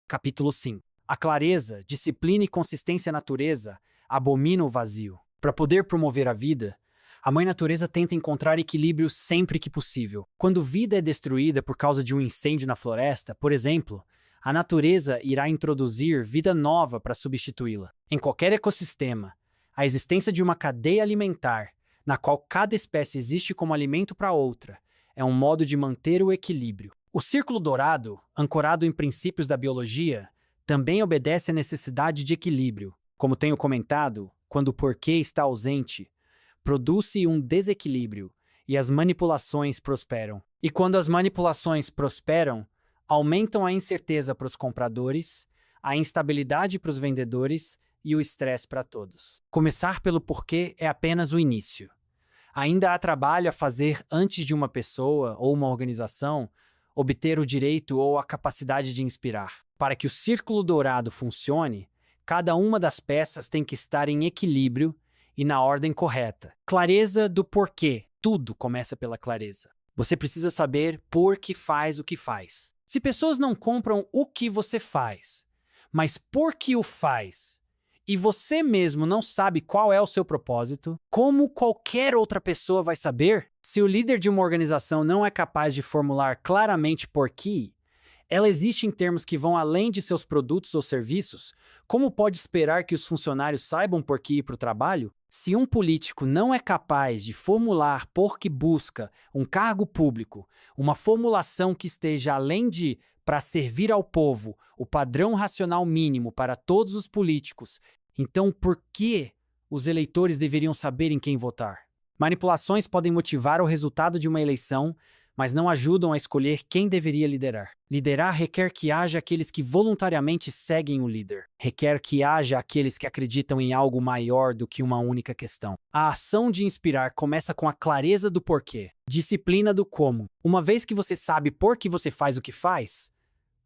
Capítulo 5. A clareza, disciplina e consistência natureza abomina o vazio. Para poder promover a vida, a mãe natureza tenta encontrar equilíbrio sempre que possível. Quando vida é destruída por causa de um incêndio na floresta, por exemplo, a natureza irá introduzir vida nova para substituí-la. Em qualquer ecossistema, a existência de uma cadeia alimentar, na qual cada espécie existe como alimento para outra, é um modo de manter o equilíbrio. O círculo dourado, ancorado em princípios da biologia, também obedece à necessidade de equilíbrio. Como tenho comentado, quando o porquê está ausente, produz-se um desequilíbrio e as manipulações prosperam. E quando as manipulações prosperam, aumentam a incerteza para os compradores, a instabilidade para os vendedores e o estresse para todos. Começar pelo porquê é apenas o início. Ainda há trabalho a fazer antes de uma pessoa ou uma organização obter o direito ou a capacidade de inspirar. Para que o círculo dourado funcione, cada uma das peças tem que estar em equilíbrio e na ordem correta. Clareza do porquê. Tudo começa pela clareza. Você precisa saber por que faz o que faz. Se pessoas não compram o que você faz, mas por que o faz, e você mesmo não sabe qual é o seu propósito, como qualquer outra pessoa vai saber? Se o líder de uma organização não é capaz de formular claramente por que ela existe em termos que vão além de seus produtos ou serviços, como pode esperar que os funcionários saibam por que ir para o trabalho? Se um político não é capaz de formular por que busca um cargo público, uma formulação que esteja além de para servir ao povo, o padrão racional mínimo para todos os políticos, então por que os eleitores deveriam saber em quem votar? Manipulações podem motivar o resultado de uma eleição, mas não ajudam a escolher quem deveria liderar. Liderar requer que haja aqueles que voluntariamente seguem o líder. Requer que haja aqueles que acreditam em algo maior do que uma única questão. A ação de inspirar começa com a clareza do porquê, disciplina do como. Uma vez que você sabe por que você faz o que faz,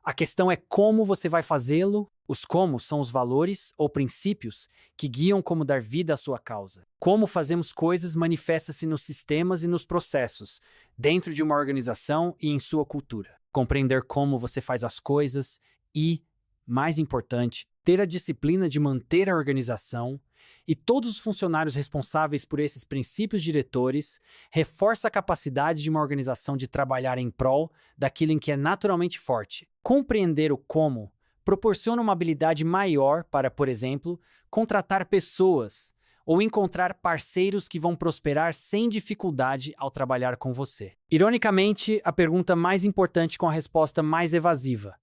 a questão é como você vai fazê-lo. Os como são os valores ou princípios que guiam como dar vida à sua causa. Como fazemos coisas manifesta-se nos sistemas e nos processos, dentro de uma organização e em sua cultura. Compreender como você faz as coisas e, mais importante, ter a disciplina de manter a organização e todos os funcionários responsáveis por esses princípios diretores reforça a capacidade de uma organização de trabalhar em prol daquilo em que é naturalmente forte. Compreender o como proporciona uma habilidade maior para, por exemplo, contratar pessoas ou encontrar parceiros que vão prosperar sem dificuldade ao trabalhar com você. Ironicamente, a pergunta mais importante com a resposta mais evasiva: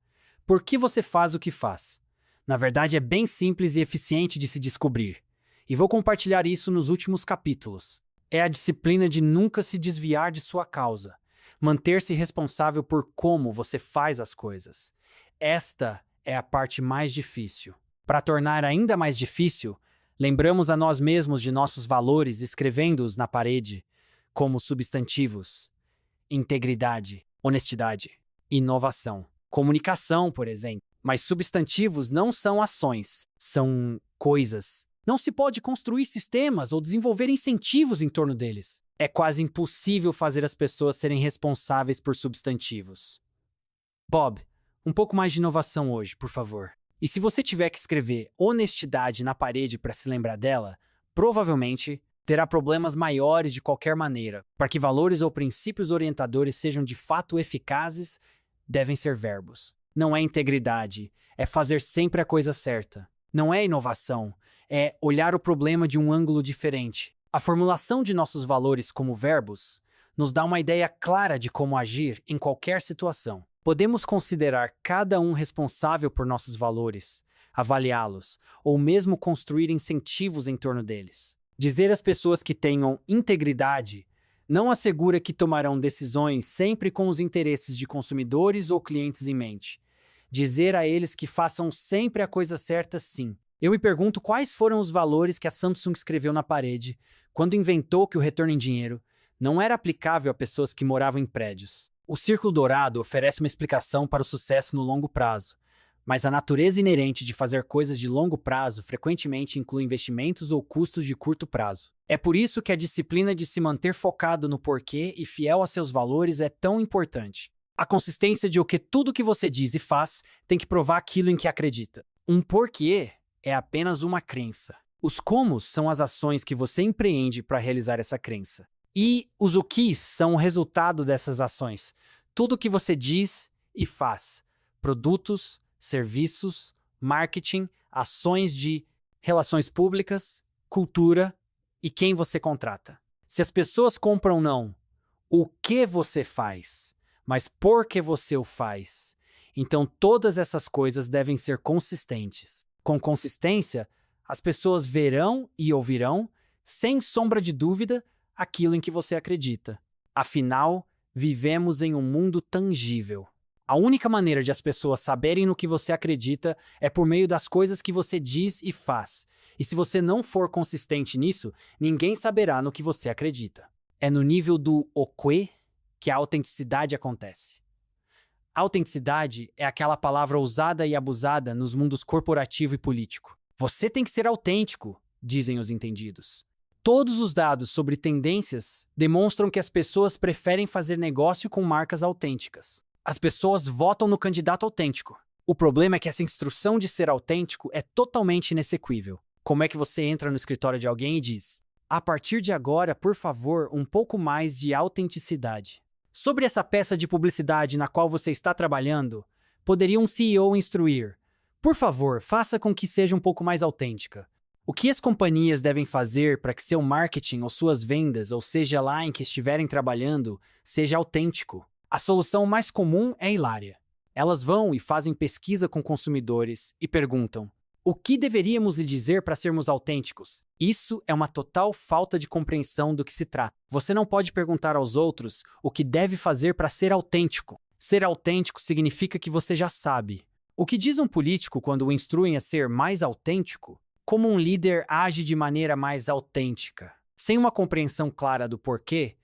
por que você faz o que faz? Na verdade, é bem simples e eficiente de se descobrir, e vou compartilhar isso nos últimos capítulos. É a disciplina de nunca se desviar de sua causa, manter-se responsável por como você faz as coisas. Esta é a parte mais difícil. Para tornar ainda mais difícil, lembramos a nós mesmos de nossos valores escrevendo-os na parede, como substantivos: integridade, honestidade, inovação, comunicação, por exemplo. Mas substantivos não são ações, são coisas. Não se pode construir sistemas ou desenvolver incentivos em torno deles. É quase impossível fazer as pessoas serem responsáveis por substantivos. Bob, um pouco mais de inovação hoje, por favor. E se você tiver que escrever honestidade na parede para se lembrar dela, provavelmente terá problemas maiores de qualquer maneira. Para que valores ou princípios orientadores sejam de fato eficazes, devem ser verbos. Não é integridade, é fazer sempre a coisa certa. Não é inovação, é olhar o problema de um ângulo diferente. A formulação de nossos valores como verbos nos dá uma ideia clara de como agir em qualquer situação. Podemos considerar cada um responsável por nossos valores, avaliá-los, ou mesmo construir incentivos em torno deles. Dizer às pessoas que tenham integridade não assegura que tomarão decisões sempre com os interesses de consumidores ou clientes em mente. Dizer a eles que façam sempre a coisa certa, sim. Eu me pergunto quais foram os valores que a Samsung escreveu na parede quando inventou que o retorno em dinheiro não era aplicável a pessoas que moravam em prédios. O Círculo Dourado oferece uma explicação para o sucesso no longo prazo, mas a natureza inerente de fazer coisas de longo prazo frequentemente inclui investimentos ou custos de curto prazo. É por isso que a disciplina de se manter focado no porquê e fiel a seus valores é tão importante. A consistência de o que tudo que você diz e faz tem que provar aquilo em que acredita. Um porquê é apenas uma crença. Os comos são as ações que você empreende para realizar essa crença. E os o quis são o resultado dessas ações. Tudo o que você diz e faz. Produtos, serviços, marketing, ações de relações públicas, cultura e quem você contrata. Se as pessoas compram não o que você faz, mas por que você o faz, então todas essas coisas devem ser consistentes. Com consistência, as pessoas verão e ouvirão, sem sombra de dúvida, aquilo em que você acredita. Afinal, vivemos em um mundo tangível. A única maneira de as pessoas saberem no que você acredita é por meio das coisas que você diz e faz. E se você não for consistente nisso, ninguém saberá no que você acredita. É no nível do o que a autenticidade acontece. A autenticidade é aquela palavra usada e abusada nos mundos corporativo e político. Você tem que ser autêntico, dizem os entendidos. Todos os dados sobre tendências demonstram que as pessoas preferem fazer negócio com marcas autênticas. As pessoas votam no candidato autêntico. O problema é que essa instrução de ser autêntico é totalmente inexequível. Como é que você entra no escritório de alguém e diz: a partir de agora, por favor, um pouco mais de autenticidade. Sobre essa peça de publicidade na qual você está trabalhando, poderia um CEO instruir: por favor, faça com que seja um pouco mais autêntica. O que as companhias devem fazer para que seu marketing ou suas vendas, ou seja lá em que estiverem trabalhando, seja autêntico? A solução mais comum é hilária. Elas vão e fazem pesquisa com consumidores e perguntam: o que deveríamos lhe dizer para sermos autênticos? Isso é uma total falta de compreensão do que se trata. Você não pode perguntar aos outros o que deve fazer para ser autêntico. Ser autêntico significa que você já sabe. O que diz um político quando o instruem a ser mais autêntico? Como um líder age de maneira mais autêntica? Sem uma compreensão clara do porquê,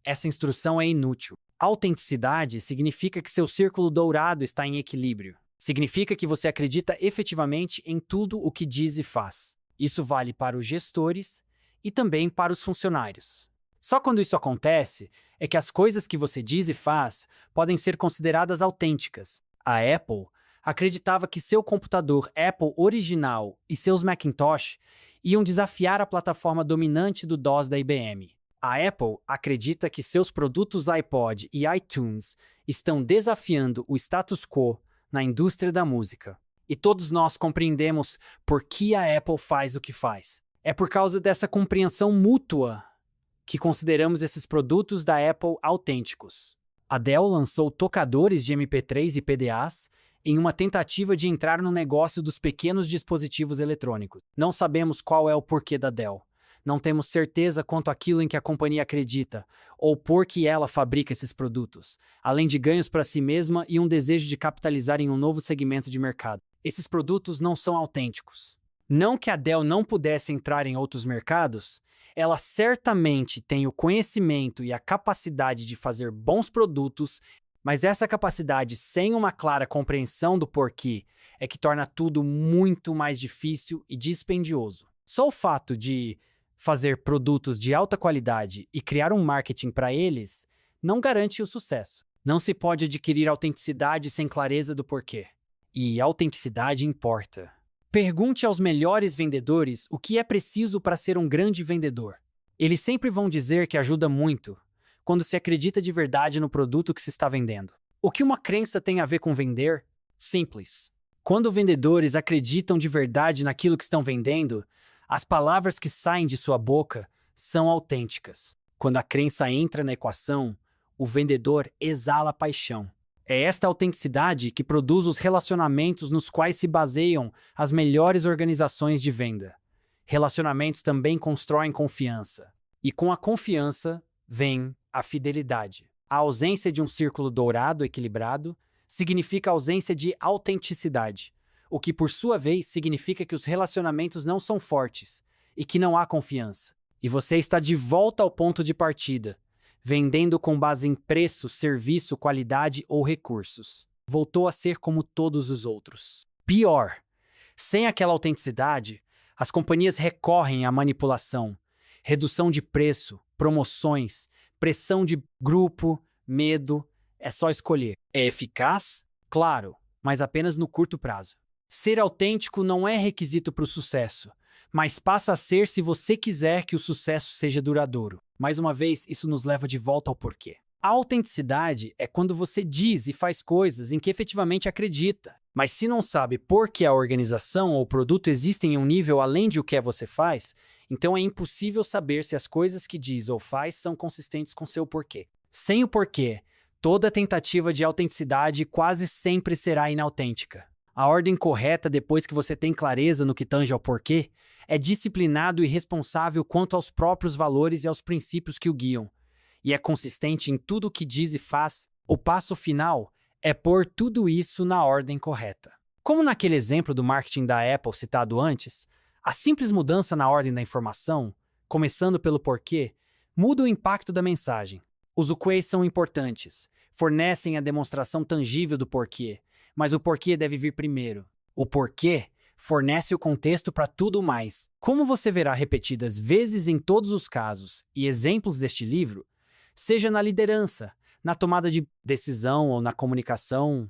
essa instrução é inútil. Autenticidade significa que seu círculo dourado está em equilíbrio. Significa que você acredita efetivamente em tudo o que diz e faz. Isso vale para os gestores e também para os funcionários. Só quando isso acontece é que as coisas que você diz e faz podem ser consideradas autênticas. A Apple acreditava que seu computador Apple original e seus Macintosh iam desafiar a plataforma dominante do DOS da IBM. A Apple acredita que seus produtos iPod e iTunes estão desafiando o status quo na indústria da música. E todos nós compreendemos por que a Apple faz o que faz. É por causa dessa compreensão mútua que consideramos esses produtos da Apple autênticos. A Dell lançou tocadores de MP3 e PDAs em uma tentativa de entrar no negócio dos pequenos dispositivos eletrônicos. Não sabemos qual é o porquê da Dell. Não temos certeza quanto àquilo em que a companhia acredita, ou por que ela fabrica esses produtos, além de ganhos para si mesma e um desejo de capitalizar em um novo segmento de mercado. Esses produtos não são autênticos. Não que a Dell não pudesse entrar em outros mercados, ela certamente tem o conhecimento e a capacidade de fazer bons produtos, mas essa capacidade sem uma clara compreensão do porquê é que torna tudo muito mais difícil e dispendioso. Só o fato de fazer produtos de alta qualidade e criar um marketing para eles não garante o sucesso. Não se pode adquirir autenticidade sem clareza do porquê. E autenticidade importa. Pergunte aos melhores vendedores o que é preciso para ser um grande vendedor. Eles sempre vão dizer que ajuda muito quando se acredita de verdade no produto que se está vendendo. O que uma crença tem a ver com vender? Simples. Quando vendedores acreditam de verdade naquilo que estão vendendo, as palavras que saem de sua boca são autênticas. Quando a crença entra na equação, o vendedor exala paixão. É esta autenticidade que produz os relacionamentos nos quais se baseiam as melhores organizações de venda. Relacionamentos também constroem confiança. E com a confiança vem a fidelidade. A ausência de um círculo dourado equilibrado significa a ausência de autenticidade, o que por sua vez significa que os relacionamentos não são fortes e que não há confiança. E você está de volta ao ponto de partida, vendendo com base em preço, serviço, qualidade ou recursos. Voltou a ser como todos os outros. Pior, sem aquela autenticidade, as companhias recorrem à manipulação, redução de preço, promoções, pressão de grupo, medo, É só escolher. É eficaz? Claro, mas apenas no curto prazo. Ser autêntico não é requisito para o sucesso, mas passa a ser se você quiser que o sucesso seja duradouro. Mais uma vez, isso nos leva de volta ao porquê. A autenticidade é quando você diz e faz coisas em que efetivamente acredita, mas se não sabe por que a organização ou o produto existem em um nível além de o que você faz, então é impossível saber se as coisas que diz ou faz são consistentes com seu porquê. Sem o porquê, toda tentativa de autenticidade quase sempre será inautêntica. A ordem correta, depois que você tem clareza no que tange ao porquê, é disciplinado e responsável quanto aos próprios valores e aos princípios que o guiam, e é consistente em tudo o que diz e faz. O passo final é pôr tudo isso na ordem correta. Como naquele exemplo do marketing da Apple citado antes, a simples mudança na ordem da informação, começando pelo porquê, muda o impacto da mensagem. Os UQAs são importantes, fornecem a demonstração tangível do porquê, mas o porquê deve vir primeiro. O porquê fornece o contexto para tudo mais. Como você verá repetidas vezes em todos os casos e exemplos deste livro, seja na liderança, na tomada de decisão ou na comunicação,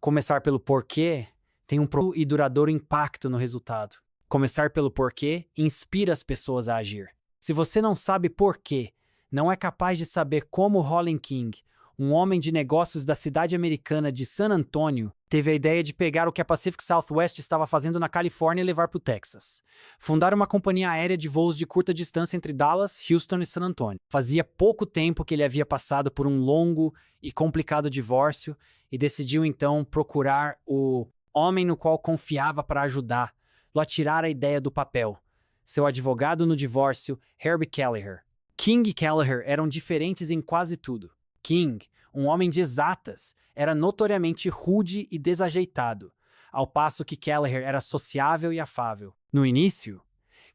começar pelo porquê tem um e duradouro impacto no resultado. Começar pelo porquê inspira as pessoas a agir. Se você não sabe porquê, não é capaz de saber como Rollin King, um homem de negócios da cidade americana de San Antonio, teve a ideia de pegar o que a Pacific Southwest estava fazendo na Califórnia e levar para o Texas. Fundar uma companhia aérea de voos de curta distância entre Dallas, Houston e San Antonio. Fazia pouco tempo que ele havia passado por um longo e complicado divórcio e decidiu então procurar o homem no qual confiava para ajudá-lo a tirar a ideia do papel. Seu advogado no divórcio, Herbie Kelleher. King e Kelleher eram diferentes em quase tudo. King, um homem de exatas, era notoriamente rude e desajeitado, ao passo que Kelleher era sociável e afável. No início,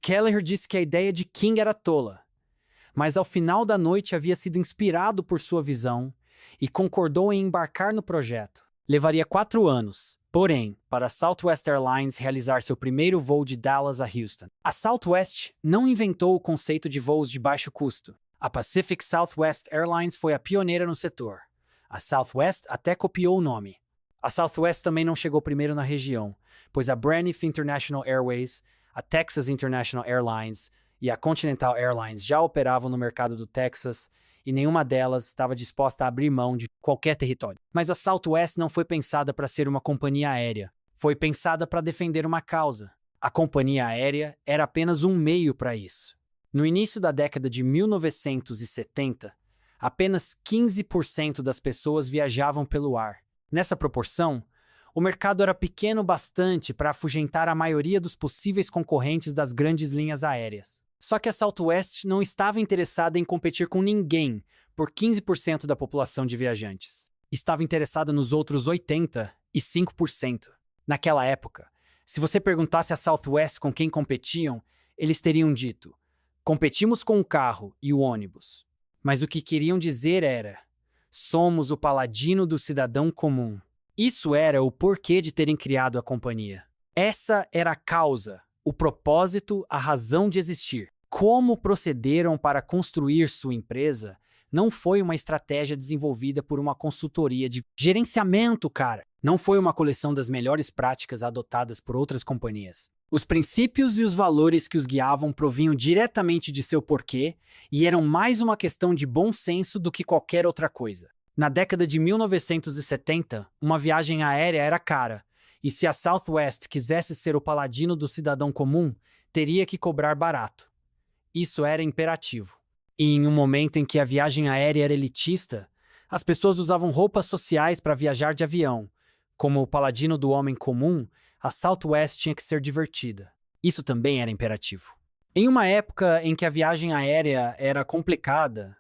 Kelleher disse que a ideia de King era tola, mas ao final da noite havia sido inspirado por sua visão e concordou em embarcar no projeto. Levaria 4 anos, porém, para a Southwest Airlines realizar seu primeiro voo de Dallas a Houston. A Southwest não inventou o conceito de voos de baixo custo. A Pacific Southwest Airlines foi a pioneira no setor. A Southwest até copiou o nome. A Southwest também não chegou primeiro na região, pois a Braniff International Airways, a Texas International Airlines e a Continental Airlines já operavam no mercado do Texas e nenhuma delas estava disposta a abrir mão de qualquer território. Mas a Southwest não foi pensada para ser uma companhia aérea. Foi pensada para defender uma causa. A companhia aérea era apenas um meio para isso. No início da década de 1970, apenas 15% das pessoas viajavam pelo ar. Nessa proporção, o mercado era pequeno bastante para afugentar a maioria dos possíveis concorrentes das grandes linhas aéreas. Só que a Southwest não estava interessada em competir com ninguém por 15% da população de viajantes. Estava interessada nos outros 85%. Naquela época, se você perguntasse à Southwest com quem competiam, eles teriam dito: competimos com o carro e o ônibus. Mas o que queriam dizer era: somos o paladino do cidadão comum. Isso era o porquê de terem criado a companhia. Essa era a causa, o propósito, a razão de existir. Como procederam para construir sua empresa não foi uma estratégia desenvolvida por uma consultoria de gerenciamento, cara. Não foi uma coleção das melhores práticas adotadas por outras companhias. Os princípios e os valores que os guiavam provinham diretamente de seu porquê e eram mais uma questão de bom senso do que qualquer outra coisa. Na década de 1970, uma viagem aérea era cara, e se a Southwest quisesse ser o paladino do cidadão comum, teria que cobrar barato. Isso era imperativo. E em um momento em que a viagem aérea era elitista, as pessoas usavam roupas sociais para viajar de avião. Como o paladino do homem comum, a Southwest tinha que ser divertida. Isso também era imperativo. Em uma época em que a viagem aérea era complicada,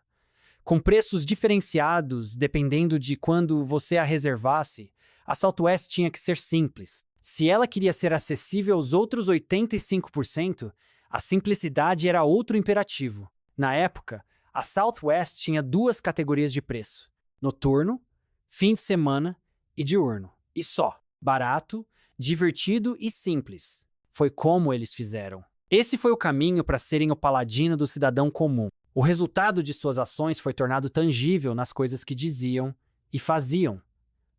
com preços diferenciados dependendo de quando você a reservasse, a Southwest tinha que ser simples. Se ela queria ser acessível aos outros 85%, a simplicidade era outro imperativo. Na época, a Southwest tinha 2 categorias de preço: noturno, fim de semana e diurno. E só. Barato, divertido e simples. Foi como eles fizeram. Esse foi o caminho para serem o paladino do cidadão comum. O resultado de suas ações foi tornado tangível nas coisas que diziam E faziam.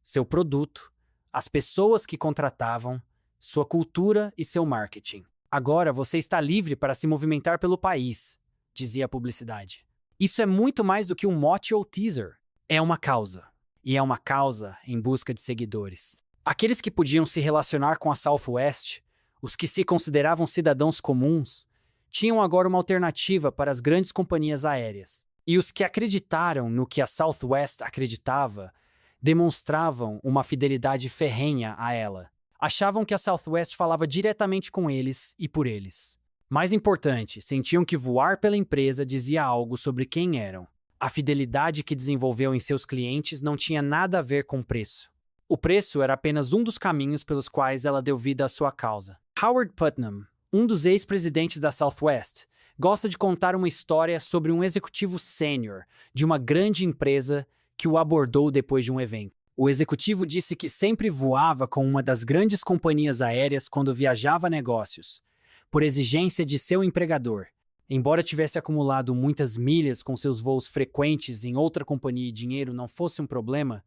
Seu produto, as pessoas que contratavam, sua cultura e seu marketing. Agora você está livre para se movimentar pelo país, dizia a publicidade. Isso é muito mais do que um mote ou teaser. É uma causa. E é uma causa em busca de seguidores. Aqueles que podiam se relacionar com a Southwest, os que se consideravam cidadãos comuns, tinham agora uma alternativa para as grandes companhias aéreas. E os que acreditaram no que a Southwest acreditava, demonstravam uma fidelidade ferrenha a ela. Achavam que a Southwest falava diretamente com eles e por eles. Mais importante, sentiam que voar pela empresa dizia algo sobre quem eram. A fidelidade que desenvolveu em seus clientes não tinha nada a ver com preço. O preço era apenas um dos caminhos pelos quais ela deu vida à sua causa. Howard Putnam, um dos ex-presidentes da Southwest, gosta de contar uma história sobre um executivo sênior de uma grande empresa que o abordou depois de um evento. O executivo disse que sempre voava com uma das grandes companhias aéreas quando viajava a negócios, por exigência de seu empregador. Embora tivesse acumulado muitas milhas com seus voos frequentes em outra companhia e dinheiro não fosse um problema,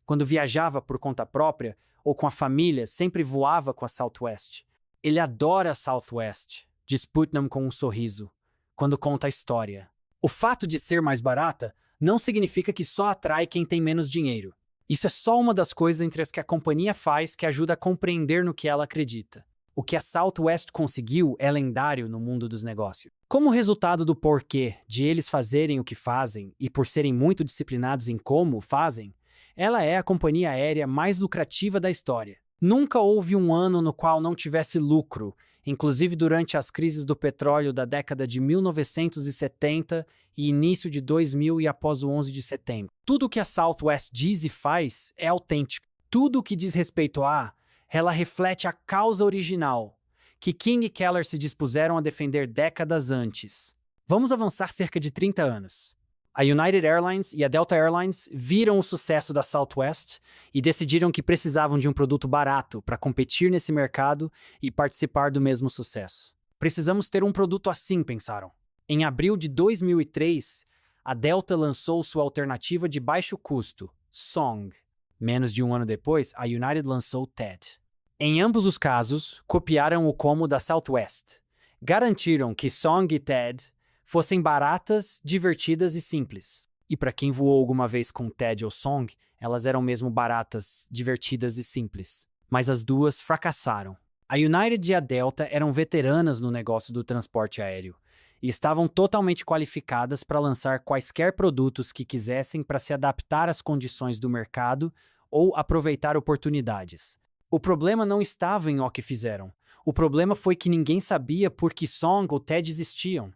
quando viajava por conta própria ou com a família, sempre voava com a Southwest. Ele adora a Southwest, diz Putnam com um sorriso, quando conta a história. O fato de ser mais barata não significa que só atrai quem tem menos dinheiro. Isso é só uma das coisas entre as que a companhia faz que ajuda a compreender no que ela acredita. O que a Southwest conseguiu é lendário no mundo dos negócios. Como resultado do porquê de eles fazerem o que fazem e por serem muito disciplinados em como o fazem, ela é a companhia aérea mais lucrativa da história. Nunca houve um ano no qual não tivesse lucro, inclusive durante as crises do petróleo da década de 1970 e início de 2000 e após o 11 de setembro. Tudo o que a Southwest diz e faz é autêntico. Tudo o que diz respeito a ela reflete a causa original, que King e Keller se dispuseram a defender décadas antes. Vamos avançar cerca de 30 anos. A United Airlines e a Delta Airlines viram o sucesso da Southwest e decidiram que precisavam de um produto barato para competir nesse mercado e participar do mesmo sucesso. Precisamos ter um produto assim, pensaram. Em abril de 2003, a Delta lançou sua alternativa de baixo custo, Song. Menos de um ano depois, a United lançou TED. Em ambos os casos, copiaram o como da Southwest. Garantiram que Song e TED fossem baratas, divertidas e simples. E para quem voou alguma vez com TED ou Song, elas eram mesmo baratas, divertidas e simples. Mas as duas fracassaram. A United e a Delta eram veteranas no negócio do transporte aéreo e estavam totalmente qualificadas para lançar quaisquer produtos que quisessem para se adaptar às condições do mercado ou aproveitar oportunidades. O problema não estava em o que fizeram. O problema foi que ninguém sabia por que Song ou TED existiam.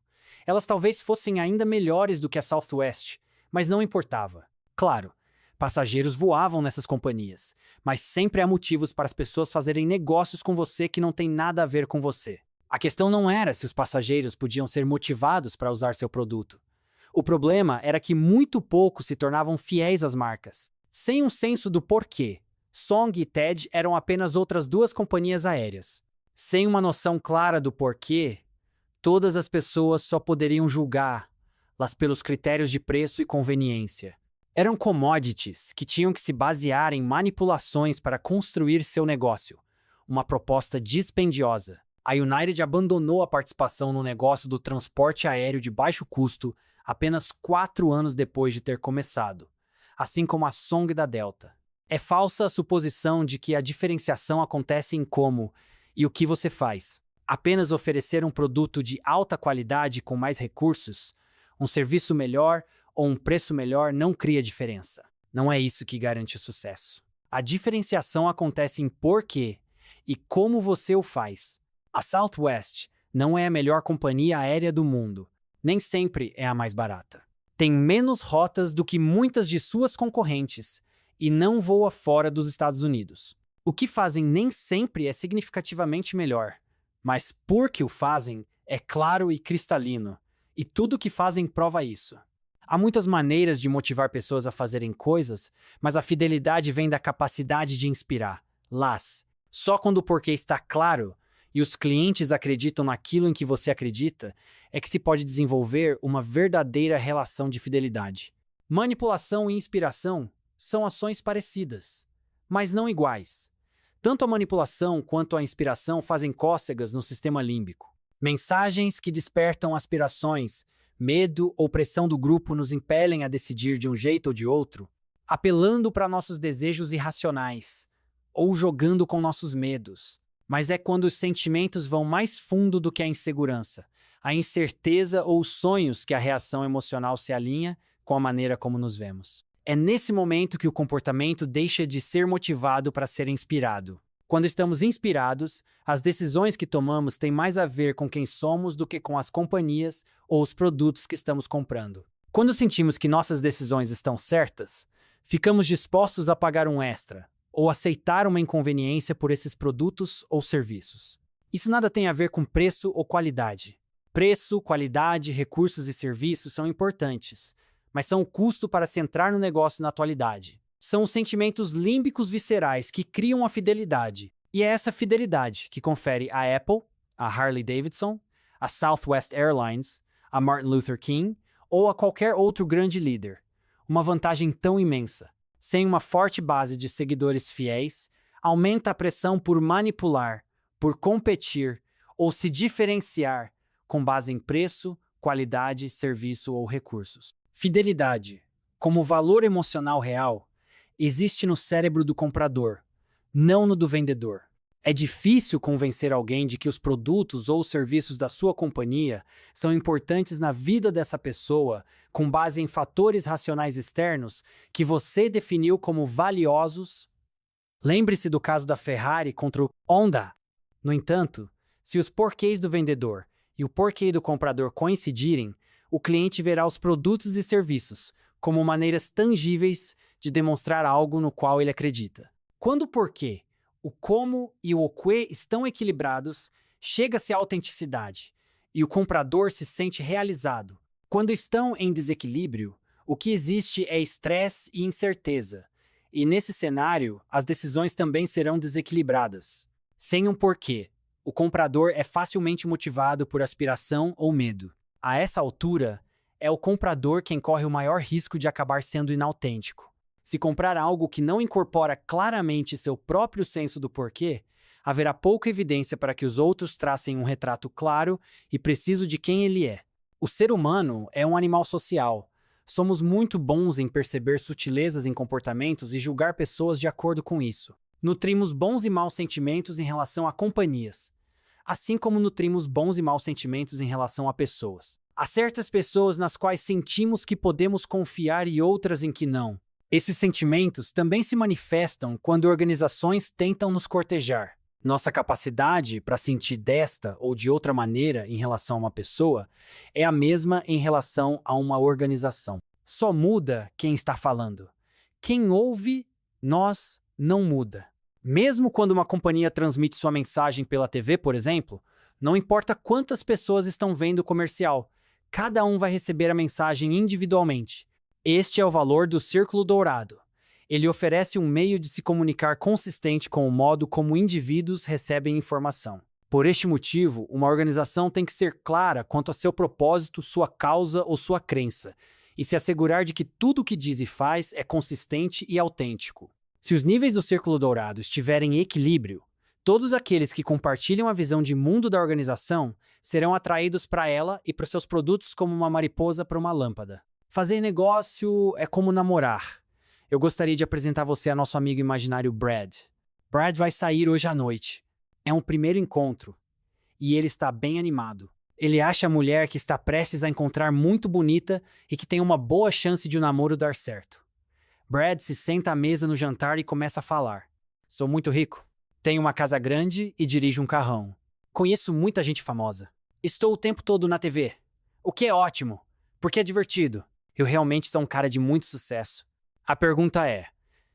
Elas talvez fossem ainda melhores do que a Southwest, mas não importava. Claro, passageiros voavam nessas companhias, mas sempre há motivos para as pessoas fazerem negócios com você que não tem nada a ver com você. A questão não era se os passageiros podiam ser motivados para usar seu produto. O problema era que muito poucos se tornavam fiéis às marcas. Sem um senso do porquê, Song e TED eram apenas outras duas companhias aéreas. Sem uma noção clara do porquê, todas as pessoas só poderiam julgá-las pelos critérios de preço e conveniência. Eram commodities que tinham que se basear em manipulações para construir seu negócio, uma proposta dispendiosa. A United abandonou a participação no negócio do transporte aéreo de baixo custo apenas 4 anos depois de ter começado, assim como a Song da Delta. É falsa a suposição de que a diferenciação acontece em como e o que você faz. Apenas oferecer um produto de alta qualidade com mais recursos, um serviço melhor ou um preço melhor não cria diferença. Não é isso que garante o sucesso. A diferenciação acontece em porquê e como você o faz. A Southwest não é a melhor companhia aérea do mundo. Nem sempre é a mais barata. Tem menos rotas do que muitas de suas concorrentes e não voa fora dos Estados Unidos. O que fazem nem sempre é significativamente melhor, mas porque o fazem é claro e cristalino, e tudo o que fazem prova isso. Há muitas maneiras de motivar pessoas a fazerem coisas, mas a fidelidade vem da capacidade de inspirar. Só quando o porquê está claro e os clientes acreditam naquilo em que você acredita, é que se pode desenvolver uma verdadeira relação de fidelidade. Manipulação e inspiração são ações parecidas, mas não iguais. Tanto a manipulação quanto a inspiração fazem cócegas no sistema límbico. Mensagens que despertam aspirações, medo ou pressão do grupo nos impelem a decidir de um jeito ou de outro, apelando para nossos desejos irracionais ou jogando com nossos medos. Mas é quando os sentimentos vão mais fundo do que a insegurança, a incerteza ou os sonhos que a reação emocional se alinha com a maneira como nos vemos. É nesse momento que o comportamento deixa de ser motivado para ser inspirado. Quando estamos inspirados, as decisões que tomamos têm mais a ver com quem somos do que com as companhias ou os produtos que estamos comprando. Quando sentimos que nossas decisões estão certas, ficamos dispostos a pagar um extra ou aceitar uma inconveniência por esses produtos ou serviços. Isso nada tem a ver com preço ou qualidade. Preço, qualidade, recursos e serviços são importantes, mas são o custo para se entrar no negócio na atualidade. São os sentimentos límbicos viscerais que criam a fidelidade. E é essa fidelidade que confere à Apple, a Harley-Davidson, a Southwest Airlines, a Martin Luther King ou a qualquer outro grande líder uma vantagem tão imensa. Sem uma forte base de seguidores fiéis, aumenta a pressão por manipular, por competir ou se diferenciar com base em preço, qualidade, serviço ou recursos. Fidelidade, como valor emocional real, existe no cérebro do comprador, não no do vendedor. É difícil convencer alguém de que os produtos ou os serviços da sua companhia são importantes na vida dessa pessoa com base em fatores racionais externos que você definiu como valiosos. Lembre-se do caso da Ferrari contra o Honda. No entanto, se os porquês do vendedor e o porquê do comprador coincidirem, o cliente verá os produtos e serviços como maneiras tangíveis de demonstrar algo no qual ele acredita. Quando o porquê, o como e o quê estão equilibrados, chega-se à autenticidade e o comprador se sente realizado. Quando estão em desequilíbrio, o que existe é estresse e incerteza, e nesse cenário, as decisões também serão desequilibradas. Sem um porquê, o comprador é facilmente motivado por aspiração ou medo. A essa altura, é o comprador quem corre o maior risco de acabar sendo inautêntico. Se comprar algo que não incorpora claramente seu próprio senso do porquê, haverá pouca evidência para que os outros tracem um retrato claro e preciso de quem ele é. O ser humano é um animal social. Somos muito bons em perceber sutilezas em comportamentos e julgar pessoas de acordo com isso. Nutrimos bons e maus sentimentos em relação a companhias, assim como nutrimos bons e maus sentimentos em relação a pessoas. Há certas pessoas nas quais sentimos que podemos confiar e outras em que não. Esses sentimentos também se manifestam quando organizações tentam nos cortejar. Nossa capacidade para sentir desta ou de outra maneira em relação a uma pessoa é a mesma em relação a uma organização. Só muda quem está falando. Quem ouve, nós, não muda. Mesmo quando uma companhia transmite sua mensagem pela TV, por exemplo, não importa quantas pessoas estão vendo o comercial, cada um vai receber a mensagem individualmente. Este é o valor do Círculo Dourado. Ele oferece um meio de se comunicar consistente com o modo como indivíduos recebem informação. Por este motivo, uma organização tem que ser clara quanto a seu propósito, sua causa ou sua crença, e se assegurar de que tudo o que diz e faz é consistente e autêntico. Se os níveis do Círculo Dourado estiverem em equilíbrio, todos aqueles que compartilham a visão de mundo da organização serão atraídos para ela e para seus produtos como uma mariposa para uma lâmpada. Fazer negócio é como namorar. Eu gostaria de apresentar você a nosso amigo imaginário Brad. Brad vai sair hoje à noite. É um primeiro encontro. E ele está bem animado. Ele acha a mulher que está prestes a encontrar muito bonita e que tem uma boa chance de o namoro dar certo. Brad se senta à mesa no jantar e começa a falar. Sou muito rico. Tenho uma casa grande e dirijo um carrão. Conheço muita gente famosa. Estou o tempo todo na TV. O que é ótimo, porque é divertido. Eu realmente sou um cara de muito sucesso. A pergunta é,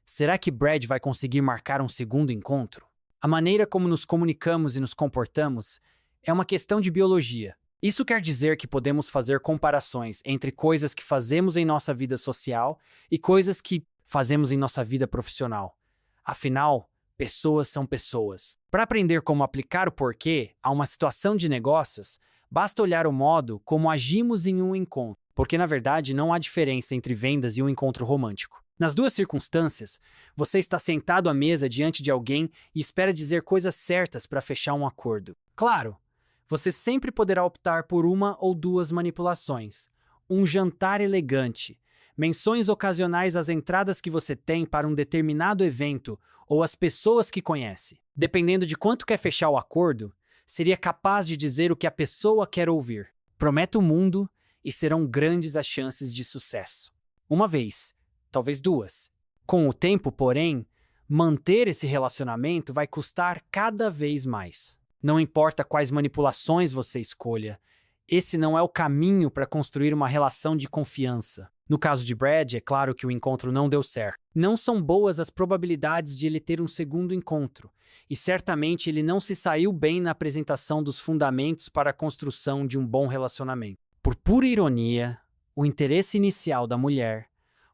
será que Brad vai conseguir marcar um segundo encontro? A maneira como nos comunicamos e nos comportamos é uma questão de biologia. Isso quer dizer que podemos fazer comparações entre coisas que fazemos em nossa vida social e coisas que fazemos em nossa vida profissional. Afinal, pessoas são pessoas. Para aprender como aplicar o porquê a uma situação de negócios, basta olhar o modo como agimos em um encontro. Porque, na verdade, não há diferença entre vendas e um encontro romântico. Nas duas circunstâncias, você está sentado à mesa diante de alguém e espera dizer coisas certas para fechar um acordo. Claro, você sempre poderá optar por uma ou duas manipulações. Um jantar elegante, menções ocasionais às entradas que você tem para um determinado evento ou às pessoas que conhece. Dependendo de quanto quer fechar o acordo, seria capaz de dizer o que a pessoa quer ouvir. Prometa o mundo e serão grandes as chances de sucesso. Uma vez, talvez duas. Com o tempo, porém, manter esse relacionamento vai custar cada vez mais. Não importa quais manipulações você escolha, esse não é o caminho para construir uma relação de confiança. No caso de Brad, é claro que o encontro não deu certo. Não são boas as probabilidades de ele ter um segundo encontro, e certamente ele não se saiu bem na apresentação dos fundamentos para a construção de um bom relacionamento. Por pura ironia, o interesse inicial da mulher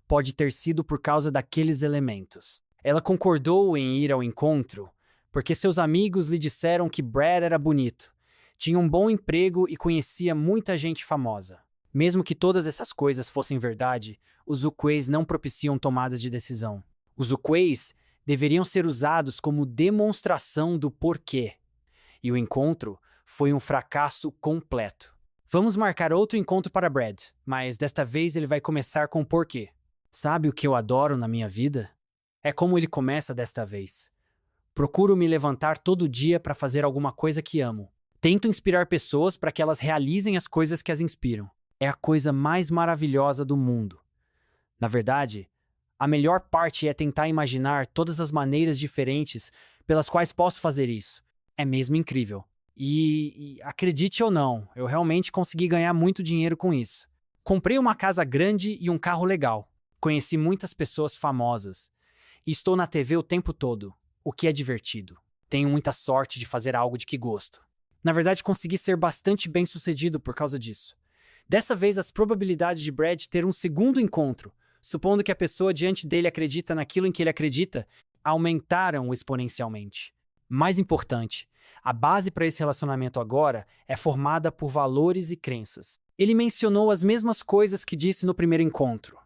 pode ter sido por causa daqueles elementos. Ela concordou em ir ao encontro porque seus amigos lhe disseram que Brad era bonito, tinha um bom emprego e conhecia muita gente famosa. Mesmo que todas essas coisas fossem verdade, os uquês não propiciam tomadas de decisão. Os uquês deveriam ser usados como demonstração do porquê. E o encontro foi um fracasso completo. Vamos marcar outro encontro para Brad, mas desta vez ele vai começar com o porquê. Sabe o que eu adoro na minha vida? É como ele começa desta vez. Procuro me levantar todo dia para fazer alguma coisa que amo. Tento inspirar pessoas para que elas realizem as coisas que as inspiram. É a coisa mais maravilhosa do mundo. Na verdade, a melhor parte é tentar imaginar todas as maneiras diferentes pelas quais posso fazer isso. É mesmo incrível. E acredite ou não, eu realmente consegui ganhar muito dinheiro com isso. Comprei uma casa grande e um carro legal. Conheci muitas pessoas famosas. E estou na TV o tempo todo, o que é divertido. Tenho muita sorte de fazer algo de que gosto. Na verdade, consegui ser bastante bem-sucedido por causa disso. Dessa vez, as probabilidades de Brad ter um segundo encontro, supondo que a pessoa diante dele acredita naquilo em que ele acredita, aumentaram exponencialmente. Mais importante, a base para esse relacionamento agora é formada por valores e crenças. Ele mencionou as mesmas coisas que disse no primeiro encontro.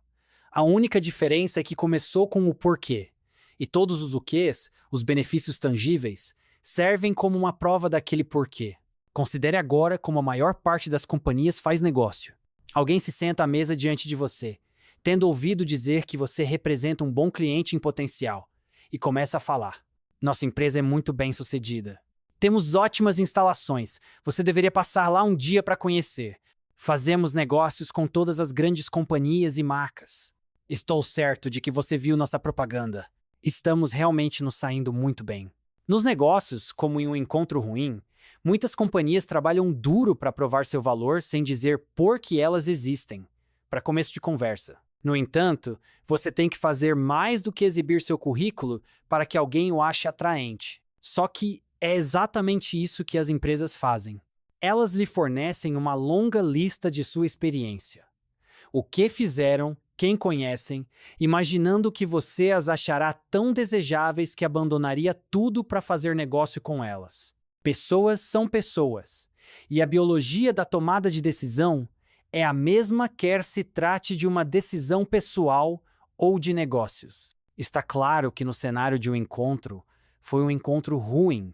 A única diferença é que começou com o porquê. E todos os quês, os benefícios tangíveis, servem como uma prova daquele porquê. Considere agora como a maior parte das companhias faz negócio. Alguém se senta à mesa diante de você, tendo ouvido dizer que você representa um bom cliente em potencial, e começa a falar. Nossa empresa é muito bem-sucedida. Temos ótimas instalações, você deveria passar lá um dia para conhecer. Fazemos negócios com todas as grandes companhias e marcas. Estou certo de que você viu nossa propaganda. Estamos realmente nos saindo muito bem. Nos negócios, como em um encontro ruim, muitas companhias trabalham duro para provar seu valor sem dizer por que elas existem, para começo de conversa. No entanto, você tem que fazer mais do que exibir seu currículo para que alguém o ache atraente. Só que é exatamente isso que as empresas fazem. Elas lhe fornecem uma longa lista de sua experiência. O que fizeram, quem conhecem, imaginando que você as achará tão desejáveis que abandonaria tudo para fazer negócio com elas. Pessoas são pessoas, e a biologia da tomada de decisão é a mesma quer se trate de uma decisão pessoal ou de negócios. Está claro que no cenário de um encontro, foi um encontro ruim.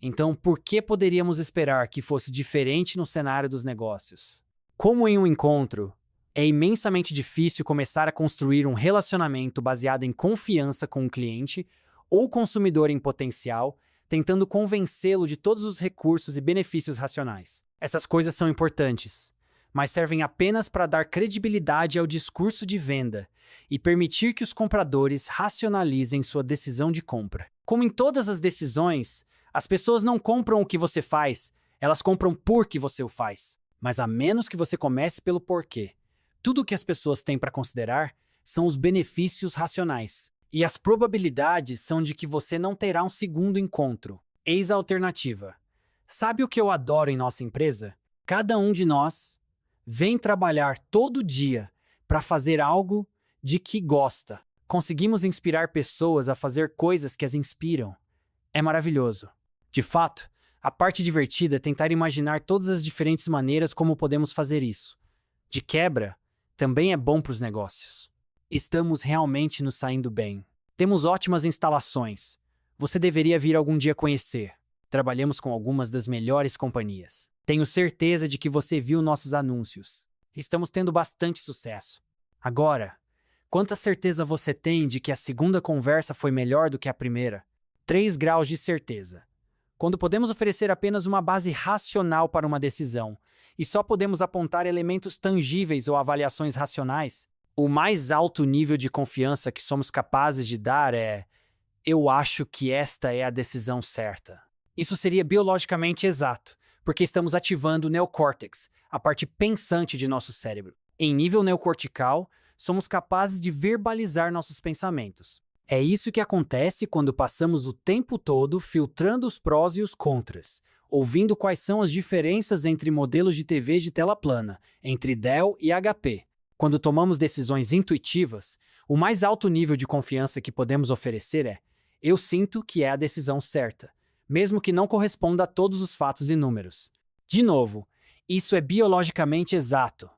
Então, por que poderíamos esperar que fosse diferente no cenário dos negócios? Como em um encontro, é imensamente difícil começar a construir um relacionamento baseado em confiança com o cliente ou consumidor em potencial, tentando convencê-lo de todos os recursos e benefícios racionais. Essas coisas são importantes, mas servem apenas para dar credibilidade ao discurso de venda e permitir que os compradores racionalizem sua decisão de compra. Como em todas as decisões, as pessoas não compram o que você faz, elas compram por que você o faz. Mas a menos que você comece pelo porquê, tudo o que as pessoas têm para considerar são os benefícios racionais. E as probabilidades são de que você não terá um segundo encontro. Eis a alternativa. Sabe o que eu adoro em nossa empresa? Cada um de nós vem trabalhar todo dia para fazer algo de que gosta. Conseguimos inspirar pessoas a fazer coisas que as inspiram. É maravilhoso. De fato, a parte divertida é tentar imaginar todas as diferentes maneiras como podemos fazer isso. De quebra, também é bom para os negócios. Estamos realmente nos saindo bem. Temos ótimas instalações. Você deveria vir algum dia conhecer. Trabalhamos com algumas das melhores companhias. Tenho certeza de que você viu nossos anúncios. Estamos tendo bastante sucesso. Agora, quanta certeza você tem de que a segunda conversa foi melhor do que a primeira? 3 graus de certeza. Quando podemos oferecer apenas uma base racional para uma decisão, e só podemos apontar elementos tangíveis ou avaliações racionais, o mais alto nível de confiança que somos capazes de dar é: eu acho que esta é a decisão certa. Isso seria biologicamente exato, porque estamos ativando o neocórtex, a parte pensante de nosso cérebro. Em nível neocortical, somos capazes de verbalizar nossos pensamentos. É isso que acontece quando passamos o tempo todo filtrando os prós e os contras, ouvindo quais são as diferenças entre modelos de TV de tela plana, entre Dell e HP. Quando tomamos decisões intuitivas, o mais alto nível de confiança que podemos oferecer é: eu sinto que é a decisão certa, mesmo que não corresponda a todos os fatos e números. De novo, isso é biologicamente exato,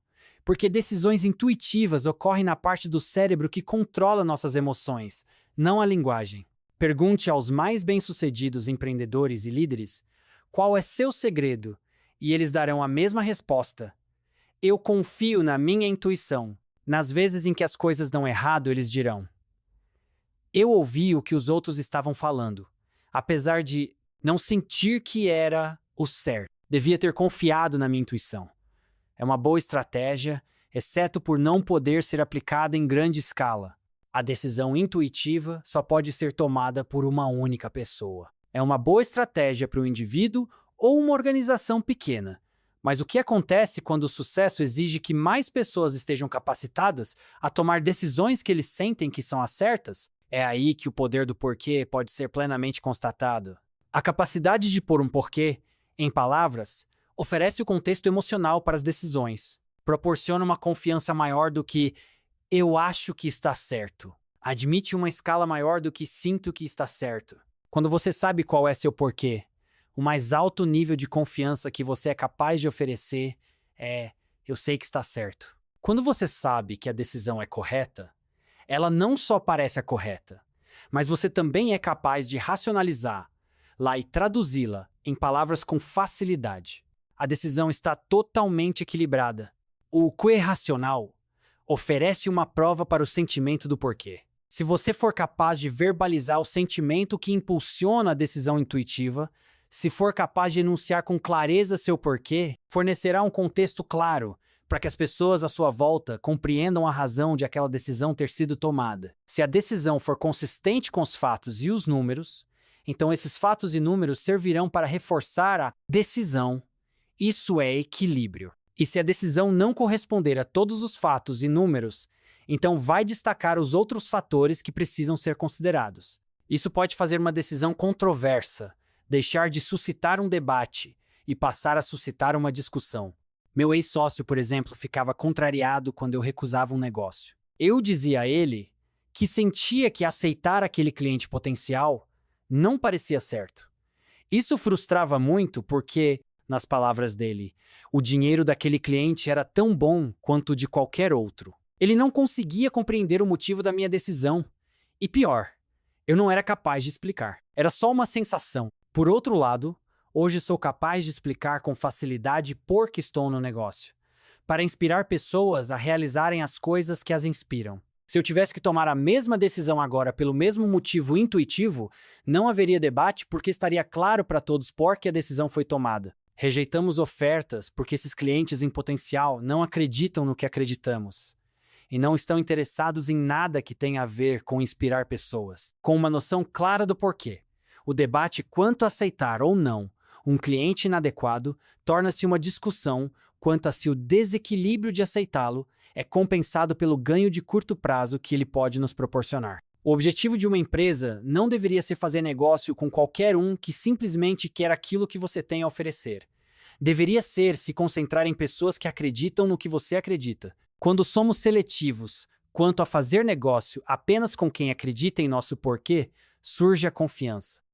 porque decisões intuitivas ocorrem na parte do cérebro que controla nossas emoções, não a linguagem. Pergunte aos mais bem-sucedidos empreendedores e líderes qual é seu segredo, e eles darão a mesma resposta: eu confio na minha intuição. Nas vezes em que as coisas dão errado, eles dirão: eu ouvi o que os outros estavam falando, apesar de não sentir que era o certo. Devia ter confiado na minha intuição. É uma boa estratégia, exceto por não poder ser aplicada em grande escala. A decisão intuitiva só pode ser tomada por uma única pessoa. É uma boa estratégia para um indivíduo ou uma organização pequena. Mas o que acontece quando o sucesso exige que mais pessoas estejam capacitadas a tomar decisões que eles sentem que são as certas? É aí que o poder do porquê pode ser plenamente constatado. A capacidade de pôr um porquê em palavras oferece o contexto emocional para as decisões, proporciona uma confiança maior do que eu acho que está certo, admite uma escala maior do que sinto que está certo. Quando você sabe qual é seu porquê, o mais alto nível de confiança que você é capaz de oferecer é: eu sei que está certo. Quando você sabe que a decisão é correta, ela não só parece a correta, mas você também é capaz de racionalizá-la e traduzi-la em palavras com facilidade. A decisão está totalmente equilibrada. O que racional oferece uma prova para o sentimento do porquê. Se você for capaz de verbalizar o sentimento que impulsiona a decisão intuitiva, se for capaz de enunciar com clareza seu porquê, fornecerá um contexto claro para que as pessoas à sua volta compreendam a razão de aquela decisão ter sido tomada. Se a decisão for consistente com os fatos e os números, então esses fatos e números servirão para reforçar a decisão. Isso é equilíbrio. E se a decisão não corresponder a todos os fatos e números, então vai destacar os outros fatores que precisam ser considerados. Isso pode fazer uma decisão controversa, deixar de suscitar um debate e passar a suscitar uma discussão. Meu ex-sócio, por exemplo, ficava contrariado quando eu recusava um negócio. Eu dizia a ele que sentia que aceitar aquele cliente potencial não parecia certo. Isso frustrava muito porque, nas palavras dele, o dinheiro daquele cliente era tão bom quanto o de qualquer outro. Ele não conseguia compreender o motivo da minha decisão. E pior, eu não era capaz de explicar. Era só uma sensação. Por outro lado, hoje sou capaz de explicar com facilidade por que estou no negócio, para inspirar pessoas a realizarem as coisas que as inspiram. Se eu tivesse que tomar a mesma decisão agora pelo mesmo motivo intuitivo, não haveria debate porque estaria claro para todos por que a decisão foi tomada. Rejeitamos ofertas porque esses clientes em potencial não acreditam no que acreditamos e não estão interessados em nada que tenha a ver com inspirar pessoas. Com uma noção clara do porquê, o debate quanto a aceitar ou não um cliente inadequado torna-se uma discussão quanto a se o desequilíbrio de aceitá-lo é compensado pelo ganho de curto prazo que ele pode nos proporcionar. O objetivo de uma empresa não deveria ser fazer negócio com qualquer um que simplesmente quer aquilo que você tem a oferecer. Deveria ser se concentrar em pessoas que acreditam no que você acredita. Quando somos seletivos quanto a fazer negócio apenas com quem acredita em nosso porquê, surge a confiança.